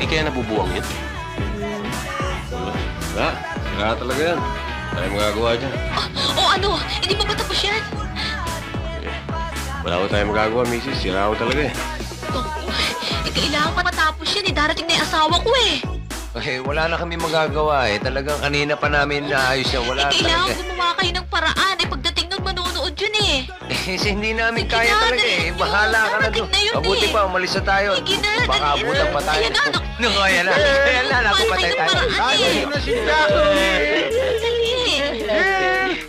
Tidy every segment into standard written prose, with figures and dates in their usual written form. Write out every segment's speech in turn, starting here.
Hindi kaya nabubuwang yun. Wala. Sira talaga yan. Tayo magagawa dyan. Ano? Hindi pa ba tapos yan? Wala ko tayo magagawa, misis. Sira ko talaga eh. Kailangan pa matapos yan eh. Darating na yung asawa ko eh. Wala na kami magagawa eh. Talagang kanina pa namin naayos yan. Wala Kailangan talaga. gumawa kayo ng paraan eh. Pagdating nun, manonood yun eh. Hindi namin Sige kaya na, talaga eh. dali. Bahala ka na Darating doon. na yun Mabuti eh. pa, umalis na tayo. Sige na, Baka dali. abutan pa tayo. Ayan na, Ayan na. Ayan na, nakapatay Gumawa tayo. kayo ng paraan eh. na si Jaco. Dali.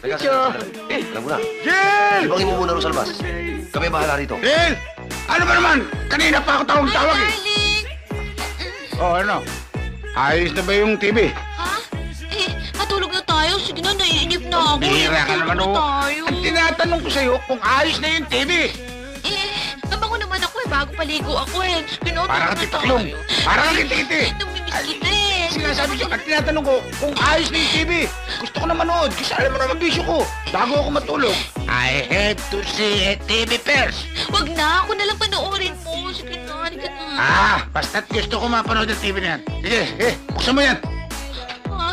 Teka, alam mo na. Jill! Ibangin mo muna rin sa labas. Kami bahala rito. Jill! Ano ba naman? Kanina pa ako tawag-tawag eh. Darling. Ano? Ayos na ba yung TV? Ha? Matulog na tayo. Sige na, naiinip na ako. Bihira ka Matulog naman na oh. tayo. Ang tinatanong ko sa'yo kung ayos na yung TV. Nabango naman ako eh. Bago paligo ako eh. Pinotulog Parang na katipaklong. tayo. Parang kiti-kiti. Namimiss kita eh. Sinasabi ko, ang tinatanong ko kung ayos na yung TV. Gusto ko na manood kasi alam mo naman bisyo ko. Bago ako matulog, I have to see a TV first. Wag na. Ako na lang panoorin mo. Sige na. Halika na. Basta't gusto ko mapanood ang TV na yan. Sige, buksan mo yan. Ha?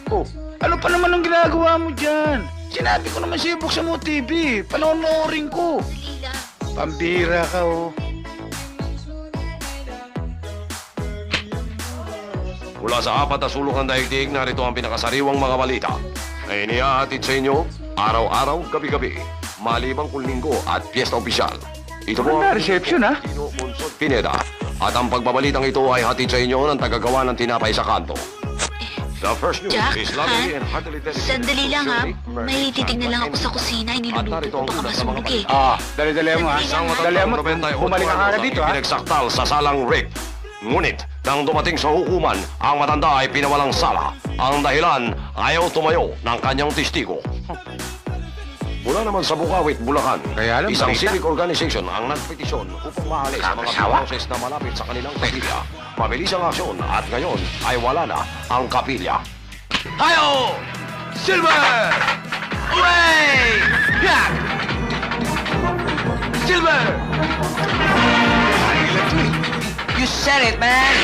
Oh, ano pa naman ang ginagawa mo dyan? Sinabi ko naman sa'yo, buksan mo TV. Panonoorin ko. Lila. Pambira ka, oh. Mula sa apat na sulok ng daigdig, narito ang pinakasariwang mga balita na inihahatid sa inyo araw-araw, gabi-gabi, malibang kung linggo at piyesta opisyal. Ito po Maganda reception, ha? Tino Monsod Pineda. At ang pagbabalitang ito ay hatid sa inyo ng tagagawa ng tinapay sa kanto. The first news Jack, is lovely and heartily dedicated Sandali to lang ha. Shirley, Mary, May titignan lang ako sa kusina. Iniluluto ko baka masunog eh. Dali-dali mo, ha? Isang Dali mo, matandang 98 bumalik ka anos agad dito, ang ha? pinagsaktal sa salang rape. Ngunit, nang dumating sa hukuman, ang matanda ay pinawalang sala. Ang dahilan, ayaw tumayo ng kanyang testigo. Mula naman sa Bukawit, Bulacan, Kaya lang, isang balita. civic organization ang nagpetisyon upang maalis ang mga Kakasawa. boses na malapit sa kanilang kapilya. Mabilis ang aksyon at ngayon ay wala na ang kapilya. Hayo! Silver! Hooray! Yeah! Silver! You said it, man!